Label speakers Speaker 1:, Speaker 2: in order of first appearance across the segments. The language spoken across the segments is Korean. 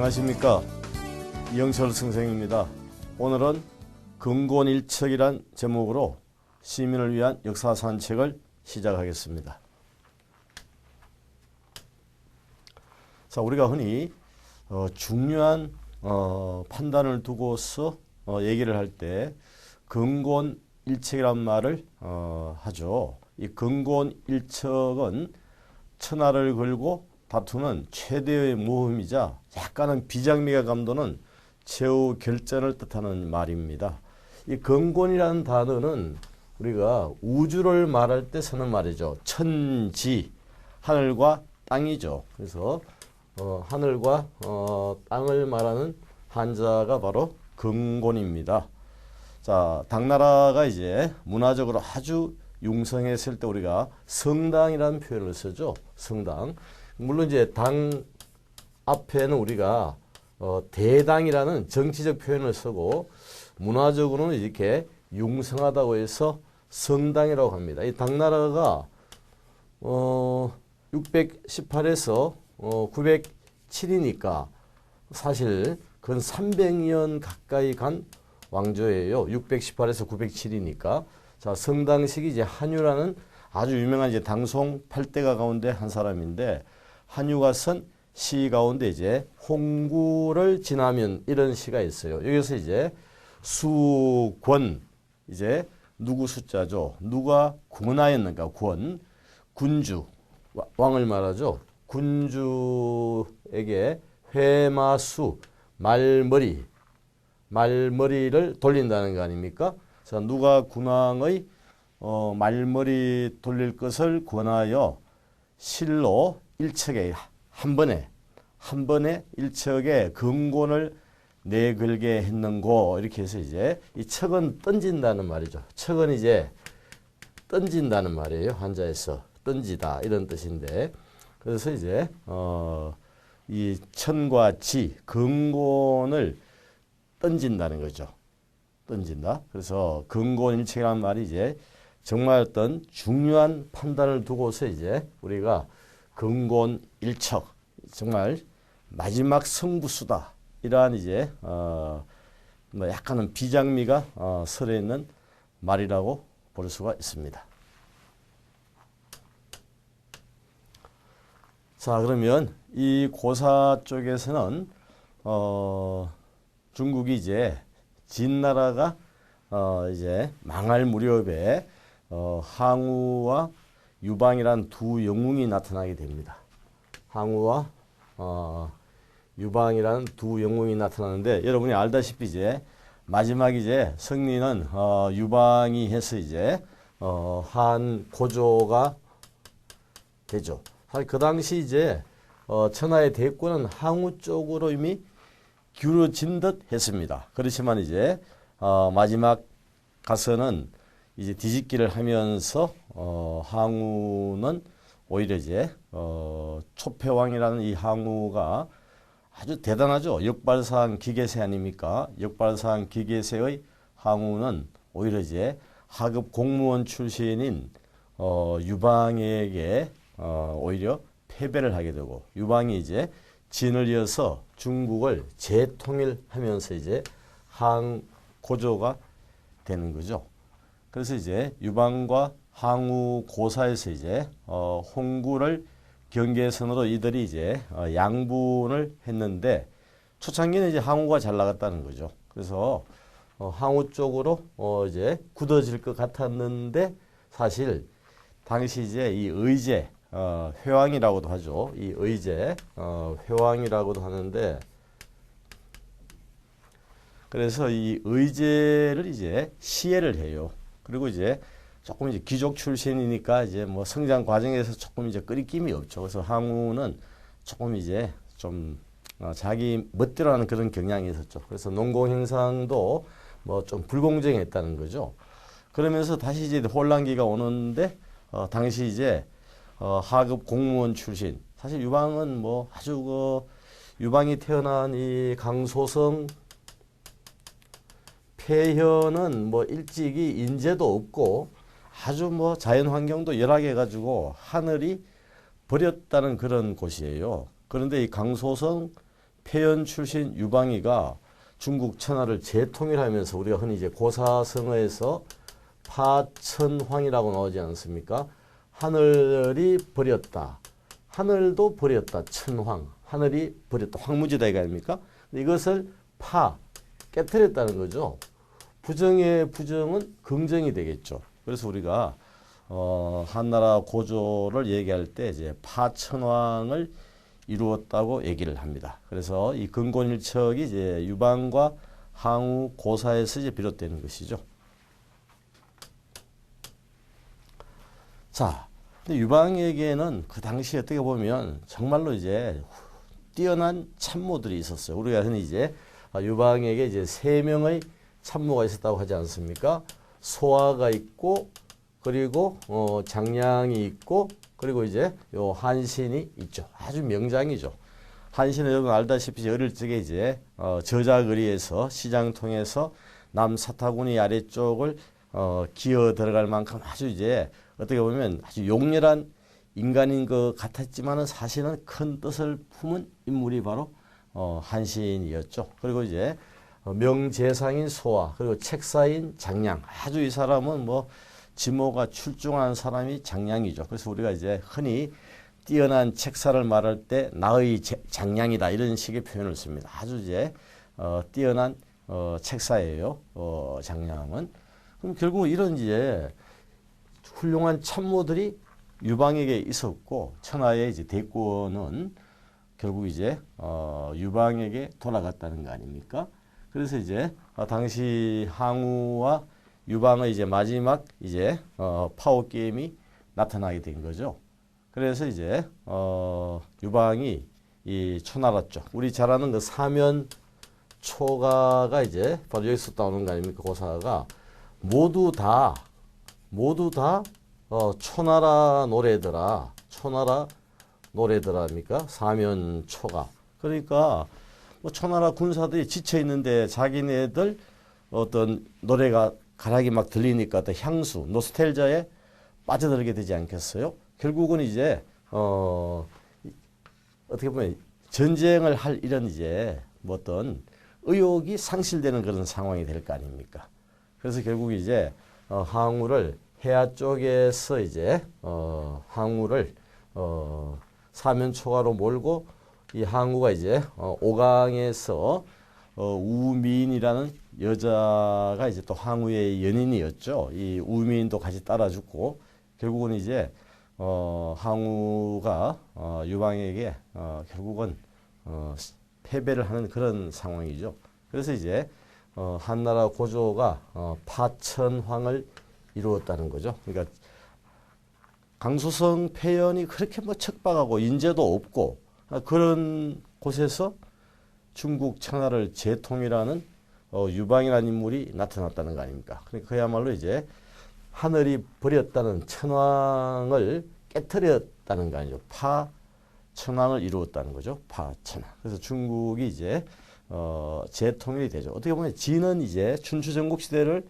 Speaker 1: 안녕하십니까, 이영철 선생입니다. 오늘은 근곤일척이란 제목으로 시민을 위한 역사 산책을 시작하겠습니다. 자, 우리가 흔히 중요한 판단을 두고서 얘기를 할 때 근곤일척이란 말을 하죠. 이 근곤일척은 천하를 걸고 다투는 최대의 모험이자 약간은 비장미가 감도는 최후 결전을 뜻하는 말입니다. 이 근곤이라는 단어는 우리가 우주를 말할 때 쓰는 말이죠. 천지, 하늘과 땅이죠. 그래서 하늘과 땅을 말하는 한자가 바로 근곤입니다. 자, 당나라가 이제 문화적으로 아주 융성했을 때 우리가 성당이라는 표현을 쓰죠. 성당. 물론 이제 당 앞에는 우리가 대당이라는 정치적 표현을 쓰고 문화적으로는 이렇게 융성하다고 해서 성당이라고 합니다. 이 당나라가 618에서 907이니까 사실 근 300년 가까이 간 왕조예요. 618에서 907이니까. 자, 성당식이 이제 한유라는 아주 유명한 이제 당송 8대가 가운데 한 사람인데, 한유가 쓴 시 가운데 이제 홍구를 지나면 이런 시가 있어요. 여기서 이제 수권, 이제 누구 숫자죠. 누가 군하였는가, 권, 군주, 왕을 말하죠. 군주에게 회마수, 말머리를 돌린다는 거 아닙니까? 자, 누가 군왕의 말머리 돌릴 것을 권하여 실로 일척에 한 번에 일척에 근곤을 내걸게 했는고, 이렇게 해서 이제 이 척은 던진다는 말이죠. 척은 이제 던진다는 말이에요. 한자에서 던지다 이런 뜻인데, 그래서 이제 이 천과 지, 근곤을 던진다는 거죠. 던진다. 그래서 근곤일척이라는 말이 이제 정말 어떤 중요한 판단을 두고서 이제 우리가 근곤일척, 정말 마지막 승부수다, 이러한 이제 약간은 비장미가 설에 있는 말이라고 볼 수가 있습니다. 자, 그러면 이 고사 쪽에서는 중국이 이제 진나라가 이제 망할 무렵에 항우와 유방이란 두 영웅이 나타나게 됩니다. 항우와 유방이라는 두 영웅이 나타나는데, 여러분이 알다시피 이제 마지막 이제 승리는 유방이 해서 이제 한 고조가 되죠. 사실 그 당시 이제 천하의 대권은 항우 쪽으로 이미 기울어진 듯 했습니다. 그렇지만 이제 마지막 가서는 이제 뒤집기를 하면서 항우는 오히려 이제 초패왕이라는 이 항우가 아주 대단하죠. 역발상 기계세 아닙니까? 역발상 기계세의 항우는 오히려 이제 하급 공무원 출신인 유방에게 오히려 패배를 하게 되고, 유방이 이제 진을 이어서 중국을 재통일하면서 이제 항고조가 되는 거죠. 그래서 이제 유방과 항우 고사에서 이제 홍구를 경계선으로 이들이 이제 양분을 했는데, 초창기는 이제 항우가 잘 나갔다는 거죠. 그래서 항우 쪽으로 이제 굳어질 것 같았는데, 사실 당시 이제 이 의제, 회왕이라고도 하죠. 이 의제, 회왕이라고도 하는데, 그래서 이 의제를 이제 시해를 해요. 그리고 이제 조금 이제 귀족 출신이니까 이제 뭐 성장 과정에서 조금 이제 끄리낌이 없죠. 그래서 항우는 조금 이제 좀 자기 멋대로 하는 그런 경향이 있었죠. 그래서 농공 행상도 뭐 좀 불공정했다는 거죠. 그러면서 다시 이제 혼란기가 오는데, 당시 이제 하급 공무원 출신, 사실 유방은 뭐 아주 유방이 태어난 이 강소성 폐현은 뭐 일찍이 인재도 없고 아주 뭐 자연 환경도 열악해 가지고 하늘이 버렸다는 그런 곳이에요. 그런데 이 강소성 폐연 출신 유방이가 중국 천하를 재통일하면서 우리가 흔히 이제 고사성어에서 파천황이라고 나오지 않습니까? 하늘이 버렸다. 하늘도 버렸다. 천황. 하늘이 버렸다. 황무지다 이거 아닙니까? 이것을 깨뜨렸다는 거죠. 부정의 부정은 긍정이 되겠죠. 그래서 우리가 한나라 고조를 얘기할 때 이제 파천왕을 이루었다고 얘기를 합니다. 그래서 이 근곤일척이 이제 유방과 항우 고사에서 이제 비롯되는 것이죠. 자, 근데 유방에게는 그 당시 어떻게 보면 정말로 이제 뛰어난 참모들이 있었어요. 우리가 흔히 이제 유방에게 이제 3명의 참모가 있었다고 하지 않습니까? 소아가 있고, 그리고 장량이 있고, 그리고 이제 요 한신이 있죠. 아주 명장이죠. 한신은 여러분 알다시피 어릴 적에 이제 저작거리에서 시장 통해서 남사타구니 아래쪽을 기어 들어갈 만큼 아주 이제 어떻게 보면 아주 용렬한 인간인 것 같았지만은 사실은 큰 뜻을 품은 인물이 바로 한신이었죠. 그리고 이제 명재상인 소아, 그리고 책사인 장량. 아주 이 사람은 뭐 지모가 출중한 사람이 장량이죠. 그래서 우리가 이제 흔히 뛰어난 책사를 말할 때 나의 장량이다 이런 식의 표현을 씁니다. 아주 이제 뛰어난 책사예요. 장량은. 그럼 결국 이런 이제 훌륭한 참모들이 유방에게 있었고 천하의 이제 대권은 결국 이제 유방에게 돌아갔다는 거 아닙니까? 그래서 이제 당시 항우와 유방의 이제 마지막 이제 파워 게임이 나타나게 된 거죠. 그래서 이제 유방이 이 초나라 쪽 우리 잘 아는 그 사면 초가가 이제 바로 여기서 나오는 거 아닙니까? 고사가 모두 다 초나라 노래더라. 초나라 노래더라입니까? 사면 초가. 그러니까 뭐 초나라 군사들이 지쳐 있는데 자기네들 어떤 노래가 가락이 막 들리니까 또 향수, 노스텔자에 빠져들게 되지 않겠어요? 결국은 이제 어떻게 보면 전쟁을 할 이런 이제 뭐 어떤 의욕이 상실되는 그런 상황이 될 거 아닙니까? 그래서 결국 이제 항우를 해야 쪽에서 이제 항우를 사면초가로 몰고 이 항우가 이제 오강에서 우민이라는 여자가 이제 또 항우의 연인이었죠. 이 우민도 같이 따라 죽고 결국은 이제 항우가 유방에게 결국은 패배를 하는 그런 상황이죠. 그래서 이제 한나라 고조가 파천황을 이루었다는 거죠. 그러니까 강수성 폐연이 그렇게 뭐 척박하고 인재도 없고 그런 곳에서 중국 천하를 재통일하는 유방이라는 인물이 나타났다는 거 아닙니까? 그러니까 그야말로 이제 하늘이 버렸다는 천황을 깨뜨렸다는 거 아니죠. 파천황을 이루었다는 거죠. 파천황. 그래서 중국이 이제 재통일이 되죠. 어떻게 보면 진은 이제 춘추 전국 시대를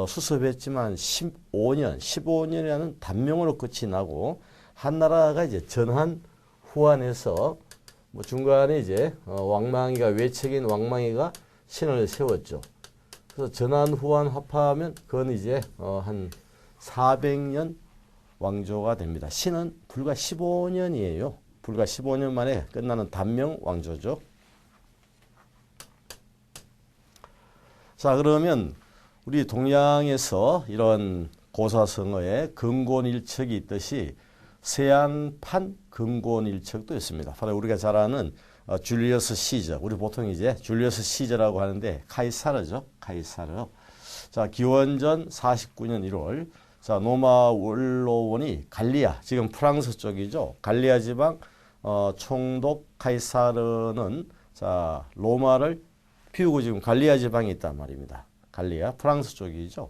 Speaker 1: 수습했지만 15년이라는 단명으로 끝이 나고 한나라가 이제 전한 후한해서 뭐 중간에 이제 왕망이가 외척인 왕망이가 신을 세웠죠. 그래서 전한 후한 합하면 그건 이제 한 400년 왕조가 됩니다. 신은 불과 15년이에요. 불과 15년 만에 끝나는 단명 왕조죠. 자, 그러면 우리 동양에서 이런 고사성어에 근곤일척이 있듯이 서양판 근곤일척도 있습니다. 바로 우리가 잘 아는 줄리어스 시저. 우리 보통 이제 줄리어스 시저라고 하는데 카이사르죠. 카이사르. 자, 기원전 49년 1월. 자, 로마 원로원이 갈리아, 지금 프랑스 쪽이죠. 갈리아 지방 총독 카이사르는 자, 로마를 피우고 지금 갈리아 지방에 있단 말입니다. 갈리아, 프랑스 쪽이죠.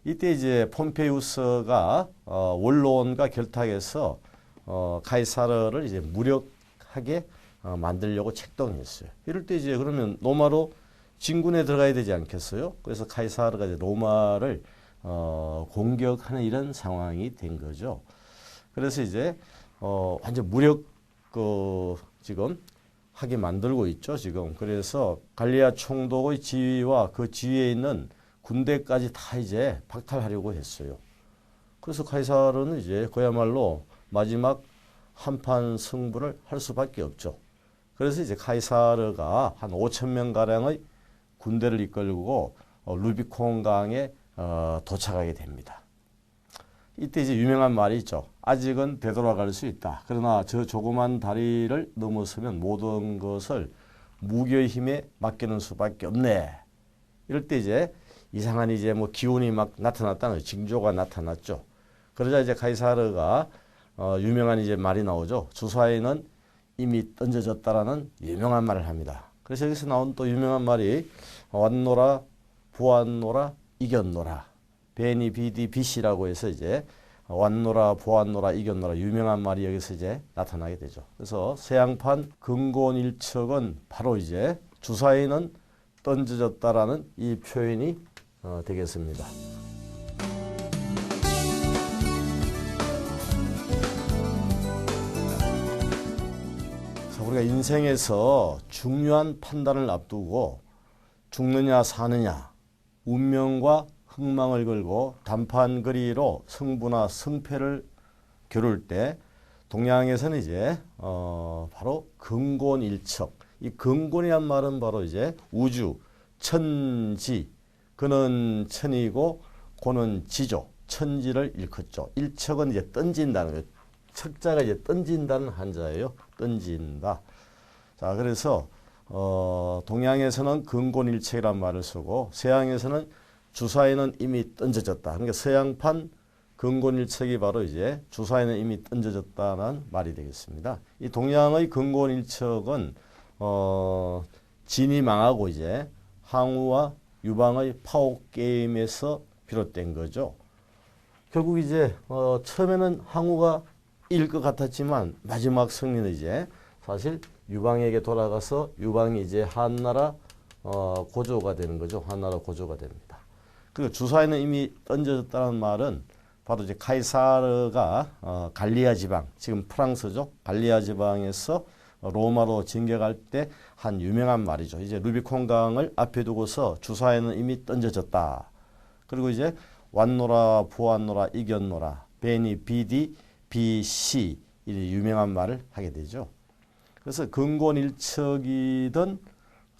Speaker 1: 이때 이제 폼페이우스가 원로원과 결탁해서 카이사르를 이제 무력하게 만들려고 책동했어요. 이럴 때 이제 그러면 로마로 진군에 들어가야 되지 않겠어요? 그래서 카이사르가 이제 로마를 공격하는 이런 상황이 된 거죠. 그래서 이제 완전 무력 지금 하게 만들고 있죠, 지금. 그래서 갈리아 총독의 지위와 그 지위에 있는 군대까지 다 이제 박탈하려고 했어요. 그래서 카이사르는 이제 그야말로 마지막 한판 승부를 할 수밖에 없죠. 그래서 이제 카이사르가 한 5천 명 가량의 군대를 이끌고 루비콘 강에 도착하게 됩니다. 이때 이제 유명한 말이 있죠. 아직은 되돌아갈 수 있다. 그러나 저 조그만 다리를 넘어서면 모든 것을 무기의 힘에 맡기는 수밖에 없네. 이럴 때 이제 이상한 이제 뭐 기운이 막 나타났다는 징조가 나타났죠. 그러자 이제 카이사르가 유명한 이제 말이 나오죠. 주사위는 이미 던져졌다라는 유명한 말을 합니다. 그래서 여기서 나온 또 유명한 말이 왔노라 보았노라 이겼노라 베니 비디 비시라고 해서 이제 왔노라 보았노라 이겼노라 유명한 말이 여기서 이제 나타나게 되죠. 그래서 서양판 근곤일척은 바로 이제 주사위는 던져졌다라는 이 표현이 되겠습니다. 우리가 인생에서 중요한 판단을 앞두고 죽느냐 사느냐 운명과 흥망을 걸고 단판거리로 승부나 승패를 겨룰 때 동양에서는 이제 바로 근곤일척, 이 근곤이란 말은 바로 이제 우주, 천지, 그는 천이고 고는 지죠. 천지를 일컫죠. 일척은 이제 던진다는 거예요. 척자가 이제 던진다는 한자예요. 던진다. 자, 그래서 동양에서는 근곤일척이란 말을 쓰고 서양에서는 주사위는 이미 던져졌다. 그러니까 서양판 근곤일척이 바로 이제 주사위는 이미 던져졌다는 말이 되겠습니다. 이 동양의 근곤일척은 진이 망하고 이제 항우와 유방의 파옥 게임에서 비롯된 거죠. 결국 이제 처음에는 항우가 이길 것 같았지만 마지막 승리는 이제 사실 유방에게 돌아가서 유방이 이제 한나라 고조가 되는 거죠. 한나라 고조가 됩니다. 그리고 주사위는 이미 던져졌다는 말은 바로 이제 카이사르가 갈리아 지방, 지금 프랑스죠. 갈리아 지방에서 로마로 진격할 때 한 유명한 말이죠. 이제 루비콘 강을 앞에 두고서 주사위는 이미 던져졌다. 그리고 이제 왔노라 보았노라 이겼노라 베니 비디 비시 이 유명한 말을 하게 되죠. 그래서 근곤일척이든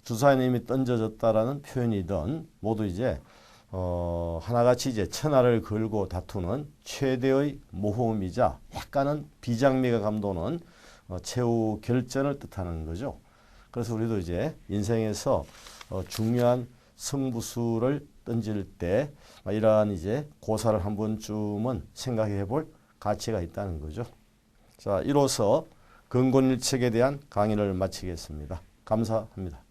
Speaker 1: 주사위는 이미 던져졌다라는 표현이든 모두 이제 하나같이 이제 천하를 걸고 다투는 최대의 모험이자 약간은 비장미가 감도는 최후 결전을 뜻하는 거죠. 그래서 우리도 이제 인생에서 중요한 승부수를 던질 때 이러한 이제 고사를 한 번쯤은 생각해 볼 가치가 있다는 거죠. 자, 이로써 근곤일척에 대한 강의를 마치겠습니다. 감사합니다.